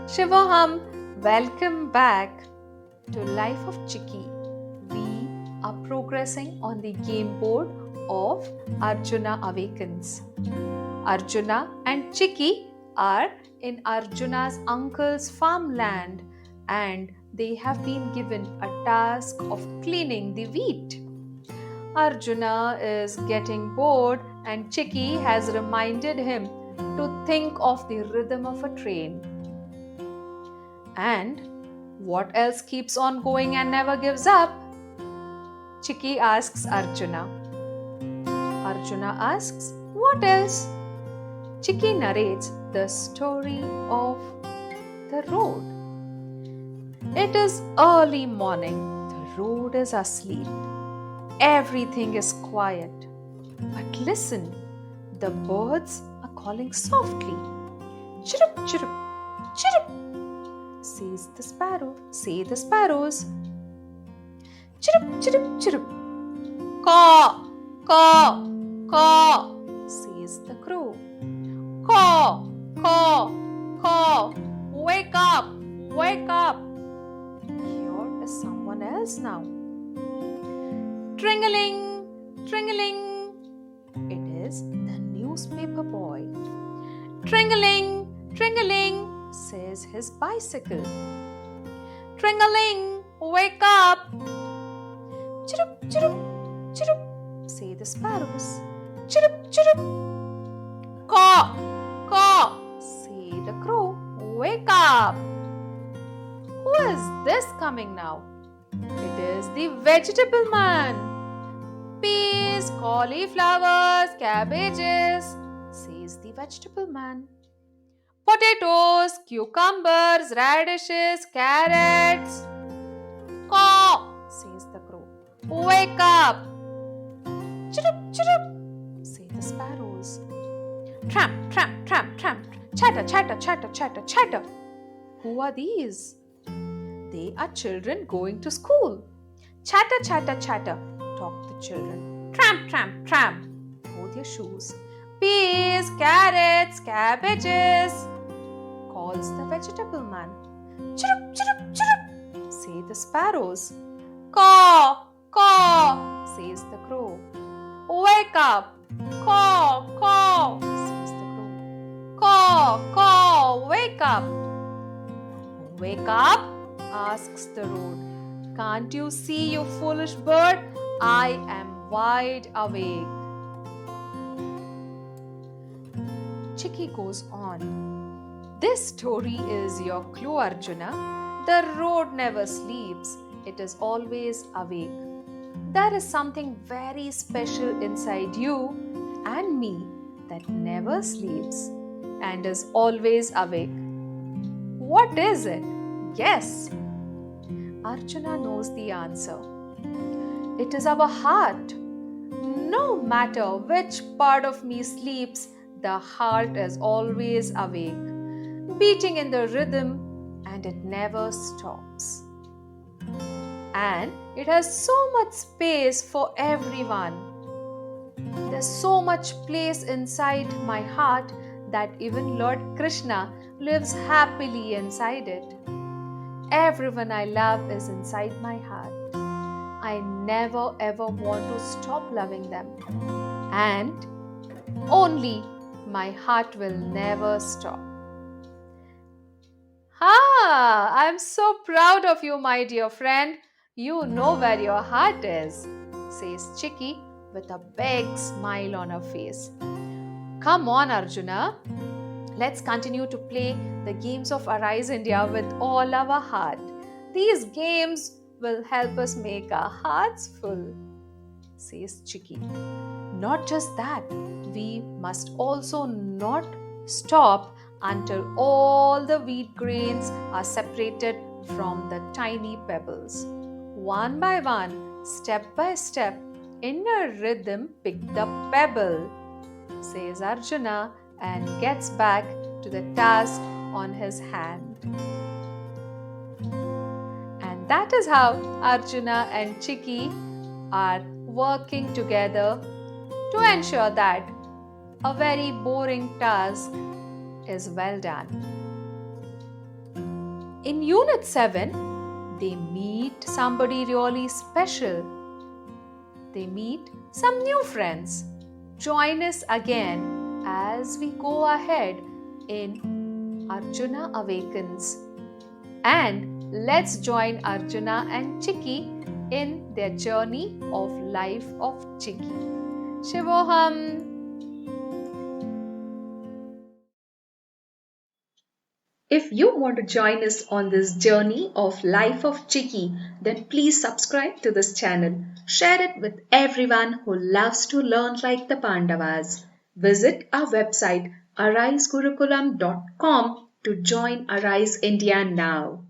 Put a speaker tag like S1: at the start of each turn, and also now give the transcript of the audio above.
S1: Shivoham, welcome back to Life of Chikki. We are progressing on the game board of Arjuna Awakens. Arjuna and Chikki are in Arjuna's uncle's farmland and they have been given a task of cleaning the wheat. Arjuna is getting bored and Chikki has reminded him to think of the rhythm of a train. And what else keeps on going and never gives up? Chikki asks Arjuna. Arjuna asks, what else? Chikki narrates the story of the road. It is early morning. The road is asleep. Everything is quiet. But listen, the birds are calling softly. Chirrup, chirrup, chirrup, says the sparrow. Say the sparrows. Chirrup, chirrup, chirrup. Caw, caw, caw, says the crow. Caw, caw, caw. Wake up, wake up. Here is someone else now. Tringeling, tringeling. It is the newspaper boy. Tringeling, tringeling, says his bicycle. Tringeling, wake up. Chirrup, chirrup, chirrup, say the sparrows. Chirrup, chirrup. Caw, caw, say the crow. Wake up. Who is this coming now? It is the vegetable man. Peas, cauliflowers, cabbages, says the vegetable man. Potatoes, cucumbers, radishes, carrots. Caw, says the crow. Wake up. Chirrup, chirrup, say the sparrows. Tramp, tramp, tramp, tramp. Chatter, chatter, chatter, chatter, chatter. Who are these? They are children going to school. Chatter, chatter, chatter, talk the children. Tramp, tramp, tramp, go their shoes. Peas, carrots, cabbages, calls the vegetable man. Chirrup, chirrup, chirrup, say the sparrows. Caw, caw, says the crow. Wake up. Caw, caw, says the crow. Caw, caw, wake up. Wake up, asks the road. Can't you see, you foolish bird? I am wide awake. Chikki goes on. This story is your clue, Arjuna. The road never sleeps. It is always awake. There is something very special inside you and me that never sleeps and is always awake. What is it? Guess. Arjuna knows the answer. It is our heart. No matter which part of me sleeps, the heart is always awake, beating in the rhythm, and it never stops. And it has so much space for everyone. There's so much place inside my heart that even Lord Krishna lives happily inside it. Everyone I love is inside my heart. I never ever want to stop loving them. And only my heart will never stop. I'm so proud of you, my dear friend. You know where your heart is, says Chikki with a big smile on her face. Come on, Arjuna. Let's continue to play the games of Arise India with all our heart. These games will help us make our hearts full, says Chikki. Not just that, we must also not stop until all the wheat grains are separated from the tiny pebbles. One by one, step by step, in a rhythm, pick the pebble, says Arjuna, and gets back to the task on his hand. And that is how Arjuna and Chikki are working together to ensure that a very boring task is well done. In Unit 7, they meet somebody really special. They meet some new friends. Join us again as we go ahead in Arjuna Awakens. And let's join Arjuna and Chikki in their journey of life of Chikki. Shivoham! If you want to join us on this journey of life of Chikki, then please subscribe to this channel. Share it with everyone who loves to learn like the Pandavas. Visit our website arisegurukulam.com to join Arise India now.